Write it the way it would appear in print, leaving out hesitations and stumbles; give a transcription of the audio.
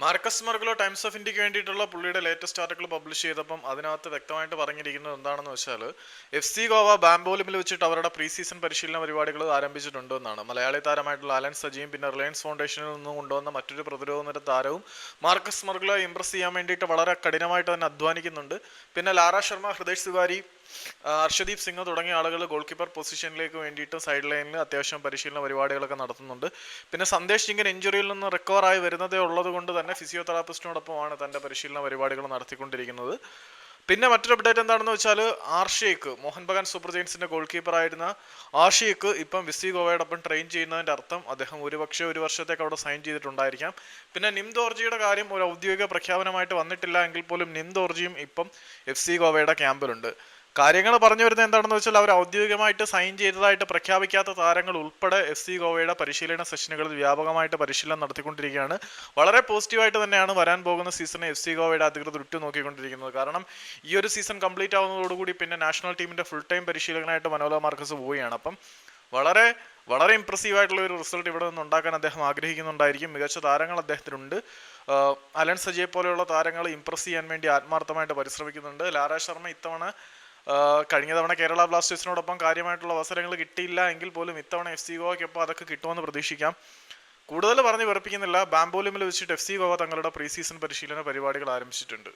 Marcus മർഗലോ times of ഇന്ത്യക്ക് വേണ്ടിയിട്ടുള്ള പുള്ളിയുടെ ലേറ്റസ്റ്റ് ആർട്ടിക്കിൾ പബ്ലിഷ് ചെയ്തപ്പം അതിനകത്ത് വ്യക്തമായിട്ട് പറഞ്ഞിരിക്കുന്നത് എന്താണെന്ന് വെച്ചാൽ FC ഗോവ ബാംബോലിമിൽ വെച്ചിട്ട് അവരുടെ പ്രീ സീസൺ പരിശീലന പരിപാടികൾ ആരംഭിച്ചിട്ടുണ്ട് എന്നാണ്. മലയാളി താരമായിട്ടുള്ള അലൻ സജിയും പിന്നെ റിലയൻസ് ഫൗണ്ടേഷനിൽ നിന്ന് കൊണ്ടുവന്ന മറ്റൊരു പ്രതിരോധ നിര താരവും മാർക്കസ് മർഗലോ ഇംപ്രസ് ചെയ്യാൻ വേണ്ടിയിട്ട് വളരെ കഠിനമായിട്ട് തന്നെ അധ്വാനിക്കുന്നുണ്ട്. പിന്നെ ലാറ ശർമ്മ, ഹൃദയ് തിവാരി, ഹർഷദീപ് സിംഗ് തുടങ്ങിയ ആളുകൾ ഗോൾ കീപ്പർ പൊസിഷനിലേക്ക് വേണ്ടിയിട്ട് സൈഡ് ലൈനിൽ അത്യാവശ്യം പരിശീലന പരിപാടികളൊക്കെ നടത്തുന്നുണ്ട്. പിന്നെ സന്ദേശ് സിംഗിന് ഇഞ്ചുറിയിൽ നിന്ന് റിക്കവർ ആയി വരുന്നതേ ഉള്ളത് കൊണ്ട് തന്നെ ഫിസിയോതെറാപ്പിസ്റ്റിനോടൊപ്പമാണ് തൻ്റെ പരിശീലന പരിപാടികൾ നടത്തിക്കൊണ്ടിരിക്കുന്നത്. പിന്നെ മറ്റൊരു അപ്ഡേറ്റ് എന്താണെന്ന് വെച്ചാൽ ആർഷേക്ക്, മോഹൻ ബഗാൻ സൂപ്പർ ജയൻസിന്റെ ഗോൾ കീപ്പറായിരുന്ന ആർഷേക്ക് ഇപ്പം വിസി ഗോവയോടൊപ്പം ട്രെയിൻ ചെയ്യുന്നതിന്റെ അർത്ഥം അദ്ദേഹം ഒരുപക്ഷെ ഒരു വർഷത്തേക്ക് അവിടെ സൈൻ ചെയ്തിട്ടുണ്ടായിരിക്കാം. പിന്നെ നിം ദോർജിയുടെ കാര്യം ഒരു ഔദ്യോഗിക പ്രഖ്യാപനമായിട്ട് വന്നിട്ടില്ല എങ്കിൽ പോലും നിം ദോർജിയും ഇപ്പം FC ഗോവയുടെ ക്യാമ്പിലുണ്ട്. കാര്യങ്ങൾ പറഞ്ഞു വരുന്നത് എന്താണെന്ന് വെച്ചാൽ അവർ ഔദ്യോഗികമായിട്ട് സൈൻ ചെയ്തതായിട്ട് പ്രഖ്യാപിക്കാത്ത താരങ്ങൾ ഉൾപ്പെടെ FC ഗോവയുടെ പരിശീലന സെഷനുകളിൽ വ്യാപകമായിട്ട് പരിശീലനം നടത്തിക്കൊണ്ടിരിക്കുകയാണ്. വളരെ പോസിറ്റീവായിട്ട് തന്നെയാണ് വരാൻ പോകുന്ന സീസണെ FC ഗോവയുടെ അധികൃതർ ഉറ്റുനോക്കിക്കൊണ്ടിരിക്കുന്നത്. കാരണം ഈ ഒരു സീസൺ കംപ്ലീറ്റ് ആവുന്നതോടുകൂടി പിന്നെ നാഷണൽ ടീമിന്റെ ഫുൾ ടൈം പരിശീലകനായിട്ട് മനോല മാർക്കസ് പോവുകയാണ്. അപ്പം വളരെ വളരെ ഇംപ്രസീവ് ആയിട്ടുള്ള ഒരു റിസൾട്ട് ഇവിടെ നിന്ന് ഉണ്ടാക്കാൻ അദ്ദേഹം ആഗ്രഹിക്കുന്നുണ്ടായിരിക്കും. മികച്ച താരങ്ങൾ അദ്ദേഹത്തിനുണ്ട്. അലൻ സജിയെ പോലെയുള്ള താരങ്ങൾ ഇംപ്രസ് ചെയ്യാൻ വേണ്ടി ആത്മാർത്ഥമായിട്ട് പരിശ്രമിക്കുന്നുണ്ട്. ലാറ ശർമ്മ ഇത്തവണ കഴിഞ്ഞ തവണ കേരള ബ്ലാസ്റ്റേഴ്സിനോടൊപ്പം കാര്യമായിട്ടുള്ള അവസരങ്ങൾ കിട്ടിയില്ല എങ്കിൽ പോലും ഇത്തവണ FC ഗോവയ്ക്കൊപ്പം അതൊക്കെ കിട്ടുമെന്ന് പ്രതീക്ഷിക്കാം. കൂടുതൽ പറഞ്ഞ് വെറുപ്പിക്കുന്നില്ല. ബാംബോലിമിൽ വെച്ചിട്ട് FC ഗോവ തങ്ങളുടെ പ്രീ സീസൺ പരിശീലന പരിപാടികൾ ആരംഭിച്ചിട്ടുണ്ട്.